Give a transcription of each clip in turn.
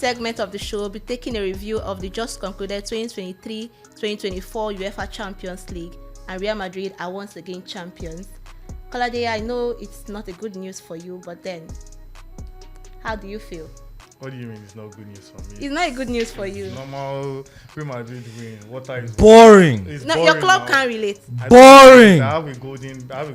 segment of the show, we'll be taking a review of the just concluded 2023-2024 UEFA Champions League, and Real Madrid are once again champions. Kolade, I know it's not a good news for you, but then, how do you feel? What do you mean it's not good news for me? It's not a good news for you. Normal Real Madrid win. Water is boring. It's No, boring your club now. can't relate. Boring. I have a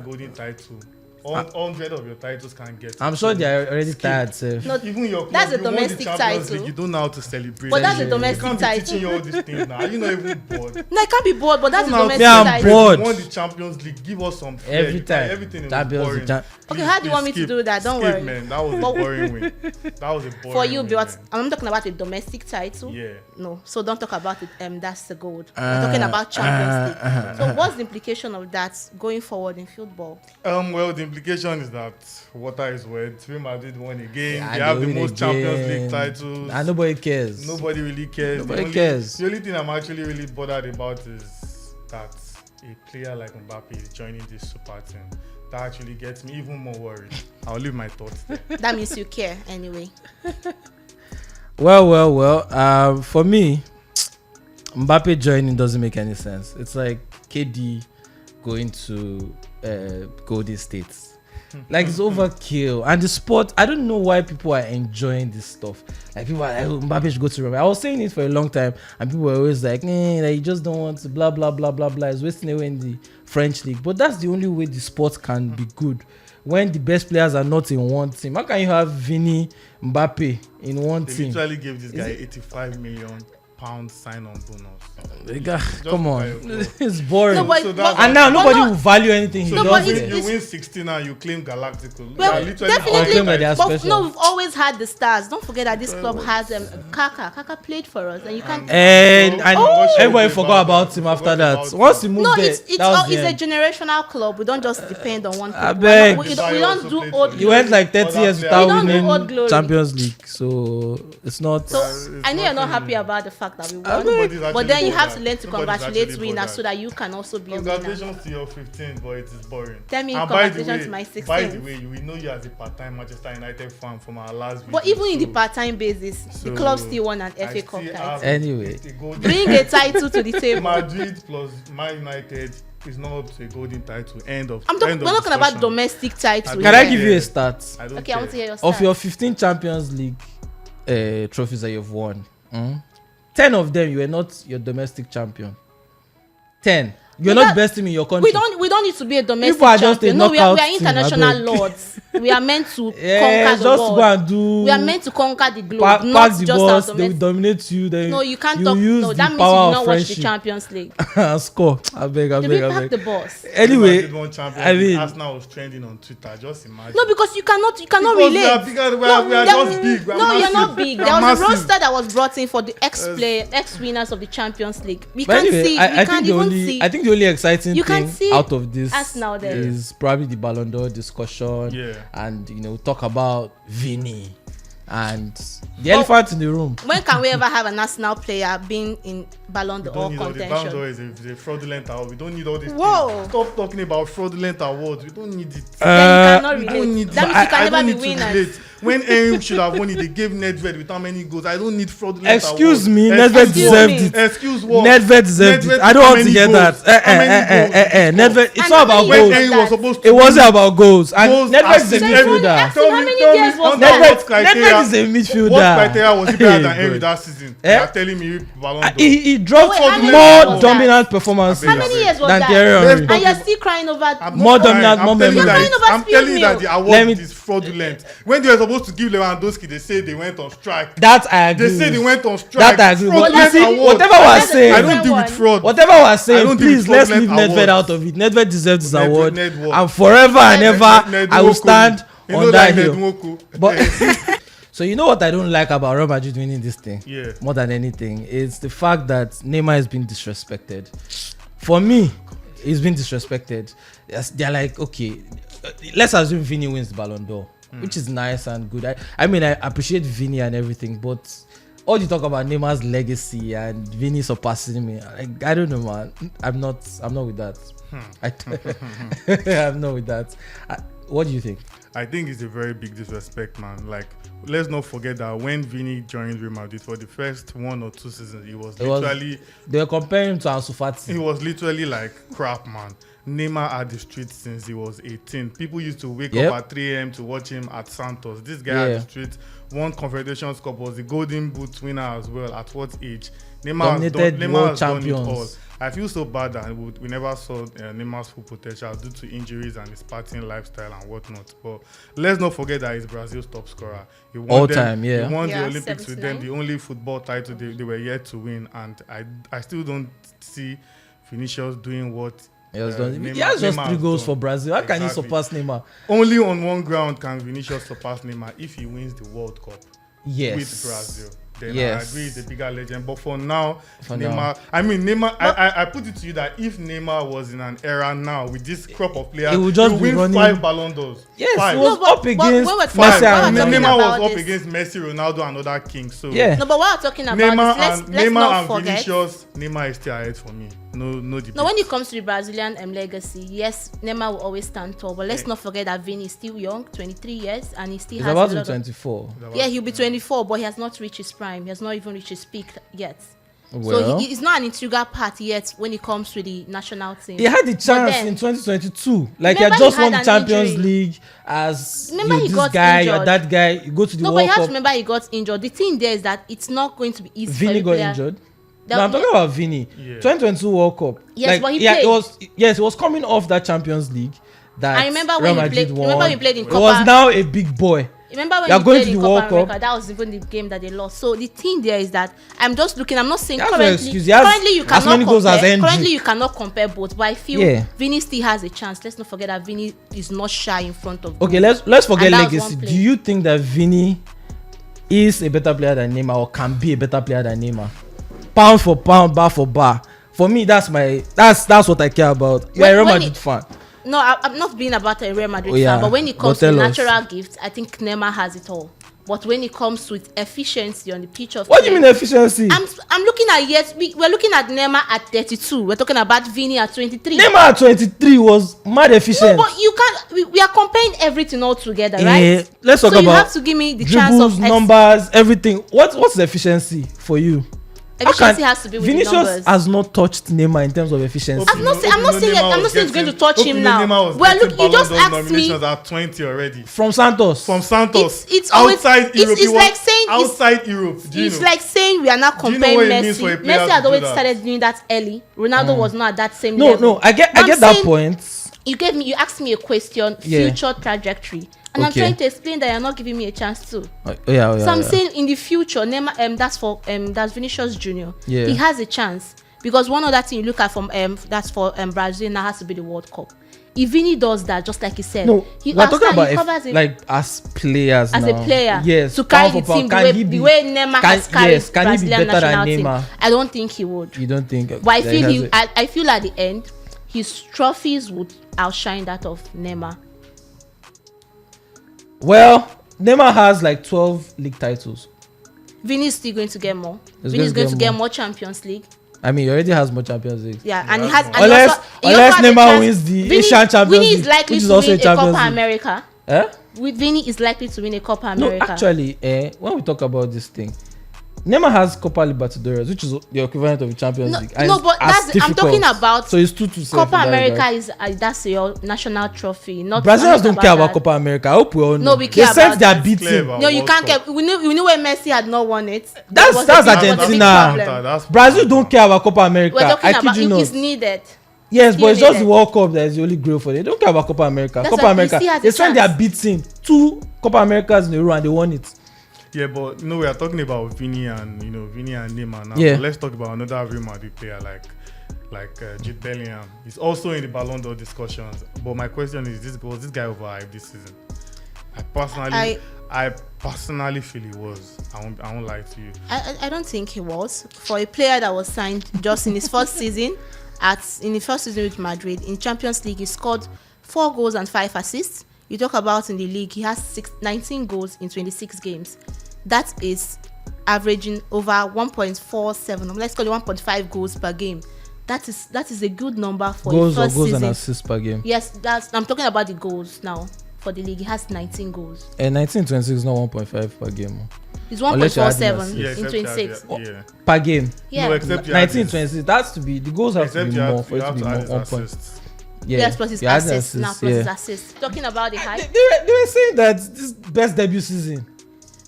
golden title. 100 of your titles can't get. I'm sure they are already tired, sir. No, Even your club, that's a you won the domestic Champions title. League, you don't know how to celebrate. But that's a You domestic can't be title. teaching you all these things now. Are you not even bored? No, I can't be bored, but that's a Now, domestic Yeah, I'm title. bored. You won the Champions League. Give us some flair. Every time. Everything is Champions boring. League, Okay, how do you want me to skip. do that? Don't Skip, worry. man. That was a boring win. That was a boring For you, win, but man. I'm talking about a domestic title. Yeah. No, so don't talk about it. That's the gold. We're talking about Champions League. So what's the implication of that going forward in football? Well, the implication is that water is wet. Real Madrid won again. Yeah, they have the win most Champions again. League titles. And nobody cares. Nobody really cares. Nobody cares. The only thing I'm actually really bothered about is that a player like Mbappe is joining this super team. That actually gets me even more worried. I'll leave my thoughts there. That means you care anyway. Well. For me, Mbappe joining doesn't make any sense. It's like KD going to Golden State. Like, it's overkill. And the sport, I don't know why people are enjoying this stuff. Like, people are like, oh, Mbappe should go to Real Madrid. I was saying it for a long time, and people were always like, like, you just don't want to blah blah blah blah blah. It's wasting away in the French league. But that's the only way the sport can be good, when the best players are not in one team. How can you have Vini, Mbappe in one They team? literally gave this guy 85 million pound sign-on bonus. Come on, buy a club. it's boring. No, but- So that's And now but nobody no- will value anything he No, does. but you, it's- you win 16 and you claim Galactical. Well, You are literally definitely. claim that they are But special. no, we've always had the stars. Don't forget that this club has Kaka. Kaka played for us, and you can't. And Oh! everybody forgot about him after Forgot that. about Once he him. moved No, there, it's that was it's the a end. generational club. We don't just depend on one. I club. beg. We don't do old. He went like 30 years We without don't do old winning glory. Champions League, so it's not. So It's I know you're not nothing. happy about the fact that we Nobody's won, actually but then you have to bothered. learn to Nobody's congratulate actually winners bothered. so that you can also be a winner. Congratulations to your 15, but it is boring. Tell me And by the congratulations way- to my By 16th. the way, we know you as a part-time Manchester United fan from our last video. But even in the so- part-time basis, the so club still won an I FA Cup still title. have Anyway. a golden- Bring a title to the table. Madrid plus Man United is not up to a golden title. We're We're talking about domestic title. Can I here. give you a stat I don't Okay, I want to hear your of stats. your 15 Champions League trophies that you've won? 10 of them you were not your domestic champion. 10. You're But not best team in your country. We don't need to be a domestic People are just a champion. No, we are knockout team, international abeg. lords. We are meant to Yeah, conquer the just world. go and do. We are meant to conquer the globe, pack not the just boss. our They will domestic. dominate you. Then No, you can't you talk. use No, the that means you power did of not watch the friendship Champions League. and score. I beg. They will pack the boss. Anyway, Won Champions I League. mean, Arsenal was trending on Twitter. Just imagine. No, because you cannot Because relate. We are bigger, we are there- just big. We are No, you're massive. not big. We There are was a massive. roster that was brought in for the ex-winners of the Champions League. We but can't anyway, see. I We think can't the even only see. I think the only exciting You can thing see out of this Arsenal there. is probably the Ballon d'Or discussion. Yeah. And talk about Vini and the elephant in the room. When can we ever have a national player being in Ballon We d'Or don't need all this. Ballon d'Or contention? is a fraudulent award. We don't need all this. Whoa. Stop talking about fraudulent awards. We don't need it. Then you cannot We relate. don't need That it. means you can I never don't be need to winners. relate. When Henry should have won it, they gave Nedved with how many goals? I don't need fraudulent Excuse awards. me, Excuse Nedved what? deserved me. it. Excuse what? Nedved deserved it. Nedved I don't how want to many hear goals? that. How many goals? Nedved. It's And not how about many When goals. years Henry was supposed to It wasn't win, about goals. And goals, Nedved is a assists, midfielder. everything. How many years was under that? what criteria? Nedved is a midfielder. What criteria was he better than Hey, Henry God. that season? Eh? You are telling me Ballon d'Or. He dropped Wait, how many more years was that? dominant performances How How many years was than that? Thierry Let's Henry. talk And you're about- still crying over. I'm More not dominant, crying. more I'm telling you memory. that You're crying I'm over telling you spilt that the milk. award Let me- is fraudulent. When they were supposed to give Lewandowski, they say they went on strike. That I agree. They say they with. went on strike. That I agree. But you Fraudulent see, award. whatever we're That's a saying, I different don't deal with one. fraud. whatever we're I saying, don't deal please with let's leave fraudulent Nedved awards. out of it. Nedved deserves this Nedved- award, Nedved. and forever and ever I will stand You on know that that hill. Nedwoko. But so you know what I don't like about Real Madrid winning this thing? Yeah. More than anything, is the fact that Neymar has been disrespected. For me, he's been disrespected. Yes, they're like, okay, let's assume Vini wins the Ballon d'Or, which is nice and good. I mean, I appreciate Vini and everything, but all you talk about Neymar's legacy and Vini surpassing me, I don't know, man. I'm not with that. I'm not with that. What do you think? I think it's a very big disrespect, man. Like, let's not forget that when Vini joined Real Madrid for the first 1 or 2 seasons, they were comparing him to Ansu Fati. He was literally like crap, man. Neymar had the street since he was 18. People used to wake up at 3 a.m. to watch him at Santos. This guy had the street. Won Confederations Cup, was the Golden Boot winner as well. At what age? Neymar has done it all. I feel so bad that we never saw Neymar's full potential due to injuries and his partying lifestyle and whatnot. But let's not forget that he's Brazil's top scorer. He won He won the Olympics 79. With them, the only football title they were yet to win. And I still don't see Vinicius doing what he has just 3 goals for Brazil. How can he surpass Neymar? Only on one ground can Vinicius surpass Neymar: if he wins the World Cup with Brazil. Then I agree he's a bigger legend. But for now, Neymar. I put it to you that if Neymar was in an era now with this crop of players, he would just win running 5 Ballon d'Ors. Yes, 5. He was up against Messi. Neymar was up against Messi, Ronaldo, and other kings. So no, but what I'm talking about let's not forget. Vinicius, Neymar is still ahead for me. No debate. No, when it comes to the Brazilian legacy, yes, Neymar will always stand tall. But let's not forget that Vini is still young, 23 years, and he still has about to be 24. Yeah, he'll be 24, but he has not reached his prime. He has not even reached his peak yet. Well, so he's not an integral part yet when it comes to the national team. He had the chance in 2022. Like, he had just won the Champions League as this guy, you're that guy. You go to the World Cup. No, but you have to remember he got injured. The thing there is that it's not going to be easy. Vini got injured. No, I'm talking about Vini. 2022 World Cup. Yes, but he played. It was coming off that Champions League that I remember when he played. Remember he played in Copa. He was now a big boy. Remember when he played in Copa America? That was even the game that they lost. So the thing there is that I'm just looking. I'm not saying currently you cannot compare. Currently you cannot compare both. But I feel Vini still has a chance. Let's not forget that Vini is not shy in front of. Okay, let's forget legacy. Do you think that Vini is a better player than Neymar or can be a better player than Neymar? Pound for pound, bar for bar. For me, that's what I care about. You're a Real Madrid fan. No, I'm not being about a Real Madrid fan, but when it comes to natural gifts, I think Neymar has it all. But when it comes to efficiency on the pitch of what do you mean efficiency? I'm looking at we're looking at Neymar at 32. We're talking about Vini at 23. Neymar at 23 was mad efficient. No, but you can't. We are comparing everything all together, right? Let's talk about. So you have to give me the chance of numbers, everything. What's the efficiency for you? Efficiency has to be with Vinicius the numbers. has not touched Neymar in terms of efficiency. I'm not saying it's going to touch him now. Well, look, you just asked me. At 20 already. From Santos. It's outside Europe. It's like saying outside Europe. It's like saying we are not comparing Messi. Messi had always started doing that early. Ronaldo was not at that same level. No, I get that point. You asked me a question, future trajectory. And I'm trying to explain that you're not giving me a chance to. So I'm saying in the future, Neymar, that's Vinicius Jr. He has a chance because one other thing you look at from that's for Brazil now has to be the World Cup. If Vini does that, just like he said, we're talking about like as players as now. A player, yes, to carry the team the way Neymar has carried Brazilian national team. I don't think he would. You don't think? But I feel at the end, his trophies would outshine that of Neymar. Well, Neymar has like 12 league titles. Vini is still going to get more. Vini is going to get more Champions League. I mean, he already has more Champions League. Yeah, and he has. Unless Neymar wins the Asian Champions League, Vini is likely to win a Copa America. Vini is likely to win a Copa America. No, actually, when we talk about this thing, Neymar has Copa Libertadores, which is the equivalent of the Champions League. No, but I'm talking about. So it's 2-2. Copa America is that's your national trophy. Not Brazilians don't care about Copa America. I hope we all know. No, we care about. They sent their beating. No, you can't care. We know where Messi had not won it. That's Argentina. Brazil don't care about Copa America. We're talking about it is needed. Yes, but it's just the World Cup that is the only grail for them. They don't care about Copa America. Copa America, they sent their beating 2 Copa Americas in a row and they won it. Yeah, but we are talking about Vini and Neymar now. Yeah. Let's talk about another Real Madrid player like Jude Bellingham. He's also in the Ballon d'Or discussions. But my question is, was this guy overhyped this season? I personally feel he was. I won't lie to you. I don't think he was. For a player that was signed just in his first season with Madrid in Champions League, he scored 4 goals and 5 assists. You talk about in the league, he has 19 goals in 26 games. That is averaging over 1.47. Let's call it 1.5 goals per game. That is a good number for goals a first or goals season. And assists per game. Yes, I'm talking about the goals now. for the league. He has 19 goals. And 19-26 is not 1.5 per game. It's Unless you're adding 1.47 assists. in 26. Yeah. Per game. Yeah. No, except you add 19-26. That's to be the goals have except to be you more have, for you it to have be to more add his 1 point. assists. Yeah. Yes, plus his You're adding assists now, plus his assists. Talking about the hype. They were saying that this best debut season.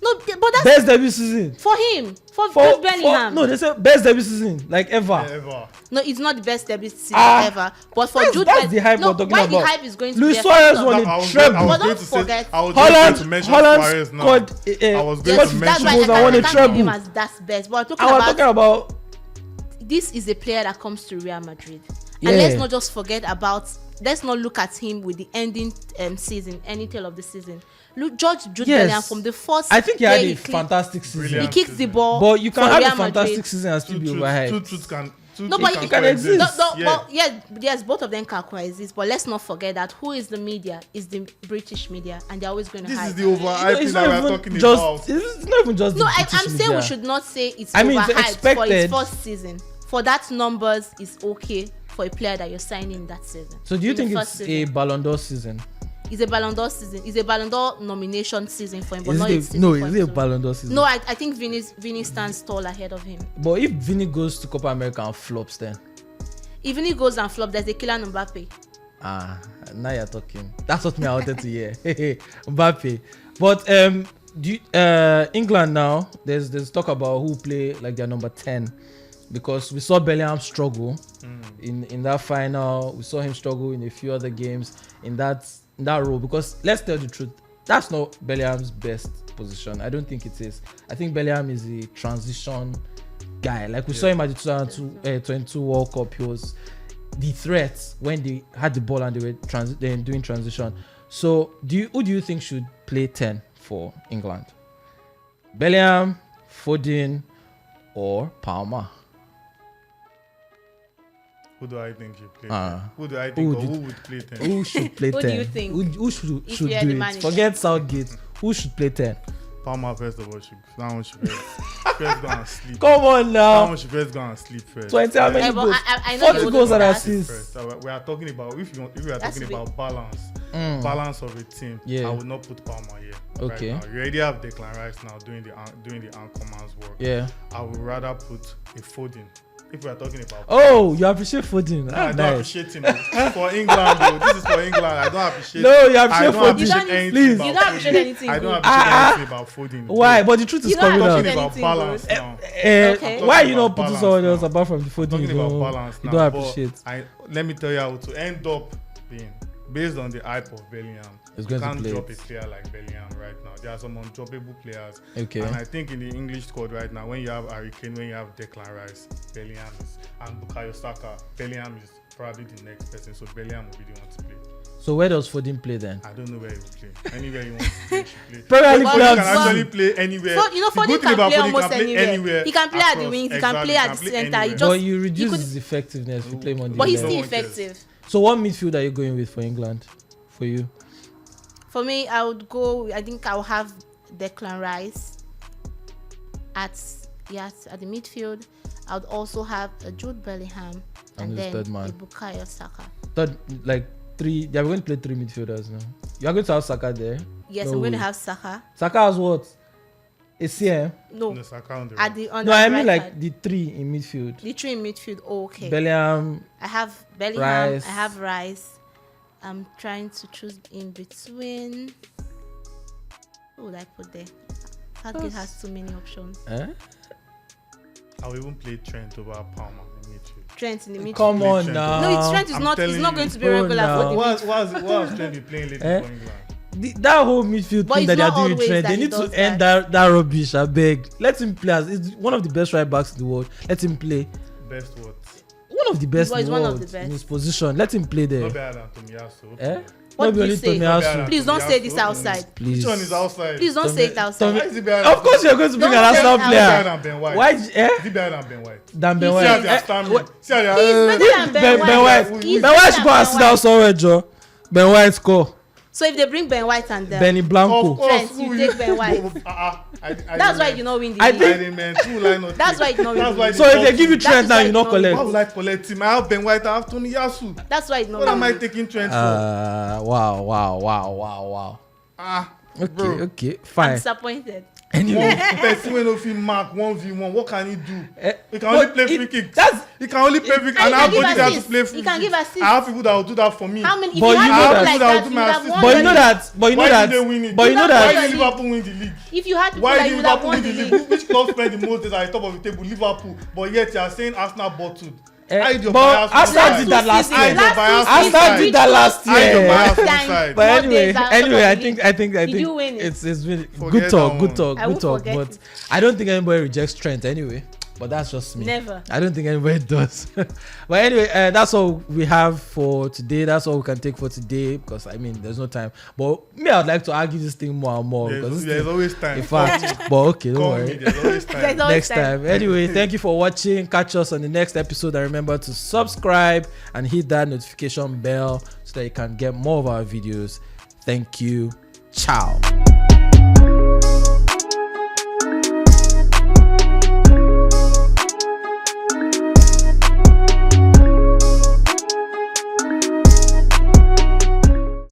No, but that's Best debut season. for him. For Jude Bellingham. No, they said best debut season like ever. Ever. No, it's not the best debut season ever. But for That's- Jude that's the hype no, we're talking why about. the hype is going to Luis be Suarez effective. won I a was treble. going But don't to say, forget, I was just going to mention Suarez Holland now. scored. I was going Yes, to that's mention why goals and won a I can't treble. name him as that's best. But I was talking about this is a player that comes to Real Madrid. Yeah. And let's not just forget about, let's not look at him with the ending season, ending tail of the season. Look, Jude Bellingham from the first I think he had day a fantastic season. he Brilliant. kicks the ball. But you can for have Real a fantastic Madrid. season and still be two overhyped. truths can. Two No, truths but it can exist. But yes, both of them can coexist. But let's not forget that who is the media is the British media, and they're always going to This hype. is the overhyping It's that not we're even talking just. about. It's not even just. No, the I'm British saying media. we should not say it's I mean, it's overhyped for expected. its first season. For that numbers is okay for a player that you're signing that season. So do you In the think first it's a season. Ballon d'Or season? It's a Ballon d'Or season. It's a Ballon d'Or nomination season for him, but Is not it its season no? for Is him it a to- Ballon d'Or season? No, I think Vinny stands tall ahead of him. But if Vinny goes to Copa America and flops, then If Vinny goes and flop, there's a killer Mbappe. now you're talking. That's what I wanted to hear. Mbappe. But do you, England now? There's talk about who play like their number 10, because we saw Bellingham struggle in that final. We saw him struggle in a few other games in that role. Because let's tell the truth, that's not Bellingham's best position. I don't think it is. I think Bellingham is a transition guy. Like we saw him at the 2022 World Cup. He was the threat when they had the ball and they were doing transition. So who do you think should play 10 for England? Bellingham, Foden, or Palmer? Who do I think should play? Who who would play 10? Who should play 10? Who do you think? Who should If do you're the it? manager. Forget Southgate. Who should play 10? Palmer first of all that one should first go and sleep. Come on That now. one should first go and sleep first. 20 how many Yeah, but goals? I know 40 they goals wouldn't and do that. assists. So we are talking about if we are That's talking big. about balance of a team. Yeah. I would not put Palmer here. Okay. Right now. You already have Declan Rice now doing the anchorman's work. Yeah. I would rather put a Foden. If we are talking about Oh, you appreciate Foden. I That's don't nice. appreciate him. For England, though. This is for England. I don't appreciate. No, you I appreciate don't Foden. appreciate anything Please. about You don't appreciate Foden. anything I don't good. appreciate anything about Foden. Why? But the truth is You don't coming I'm out. talking about anything balance good. now. Okay. Why are you not about putting balance someone else now. apart from the Foden? Talking You about don't, balance you now. don't but appreciate. let me tell you how to end up being based on the hype of Bellingham. It's You going to can't play drop a it. player like Bellingham right now. There are some undroppable players. Okay. And I think in the English squad right now, when you have Harry Kane, when you have Declan Rice, Bellingham is, and Bukayo Saka, Bellingham is probably the next person. So Bellingham will be the one to play. So where does Foden play then? I don't know where he will play. Anywhere he wants to play, he should play. Premier League But- Foden players. can Well, actually play anywhere. Foden The good thing can about play Foden, almost he can play anywhere. He can play at the across. wings. He can play at the center. He anywhere. just- But you reduce could- his effectiveness if you play him on the But he's left. still No one cares. effective. So what midfield are you going with for England? For you? For me, I would go. I think I'll have Declan Rice at the midfield. I would also have a Jude Bellingham And and the then third man. a Bukayo Saka. Third, like three. They are going to play three midfielders now. You are going to have Saka there. Yes, No I'm going to way. have Saka. Saka has what? A CM. No, No, Saka on the at right. the on No, the I right mean like side. the three in midfield. The three in midfield. Oh, okay. Bellingham. I have Bellingham. Rice. I have Rice. I'm trying to choose in between. Who would I put there? Southgate has too many options. I will even play Trent over Palmer in midfield. Trent in the midfield. Come on Trent. now. No, it's Trent is I'm not. He's telling not you. going to be Oh, regular no. for the midfield. What has Trent been playing lately Eh? for England? That whole midfield But thing it's that they are not doing, always Trent, that they he need to does end that rubbish. I beg. Let him play. He's one of the best right backs in the world. Let him play. Best what? One of the best Well, in he's the one of world the best. in his position. Let him play there. Not better than Tomiyasu. Eh? What Not did you only say? Tomiyasu. Please don't say this Tomiyasu. outside. Please. Which one is outside? Please don't say it outside. Why is he better Of course, you're going to bring an Don't say Arsenal it Is he better player. than Ben White? Why? Is he better than Ben White? Dan Ben He's See how White. they are stammering. what- See how they He's are. better than Ben Ben White. White. He's Ben White better should than go and sit down White. somewhere, Joe. Ben White score. So if they bring Ben White and Benny Blanco. Of course, Trent, you take Ben White. That's why you not win the I league. think- That's why you not win the league. So if they give you That Trent is now, why you it's not not collect. Why would I collect him? I have Ben White, I have Tony Yasu. That's why it's not What am I winning. taking Trent for? Wow. Bro. Okay, I'm fine. disappointed. Anyway, Person when if he mark 1v1, what can he do? He can but only play it- free kicks. that's- He can only play free kicks. And And I he have can body give that to assists. play He free can give kicks. assists. I have people that will do that for me. How many? If But you you had know people that- like People that that, do you my would have assist. won. but you the know league. that. But you know Why that. did they win it? But you know Why that. Why did did Liverpool win the league? If you had people Why like did you would have Liverpool won win the the league. league? Which club spent the most days at the top of the table? Liverpool. But yet you are saying Arsenal bottled. Hide your But bias on Arsenal side. did that last Seasons. year. Hide your bias on Arsenal side. did that last Which Hide your year. bias on Time. side. But More anyway, days at the top of I the think Did you win it? it's been Forget good that talk, one. good talk, I good won't talk. forget But it. I don't think anybody rejects Trent anyway. But that's just me. Never. I don't think anybody does. But anyway, that's all we have for today. That's all we can take for today because I mean there's no time. But me, I'd like to argue this thing more and more because There's always time. in fact, but okay, don't Call me. worry. There's always time. There's always Next time. Anyway, thank you for watching. Catch us on the next episode. And remember to subscribe and hit that notification bell so that you can get more of our videos. Thank you. Ciao.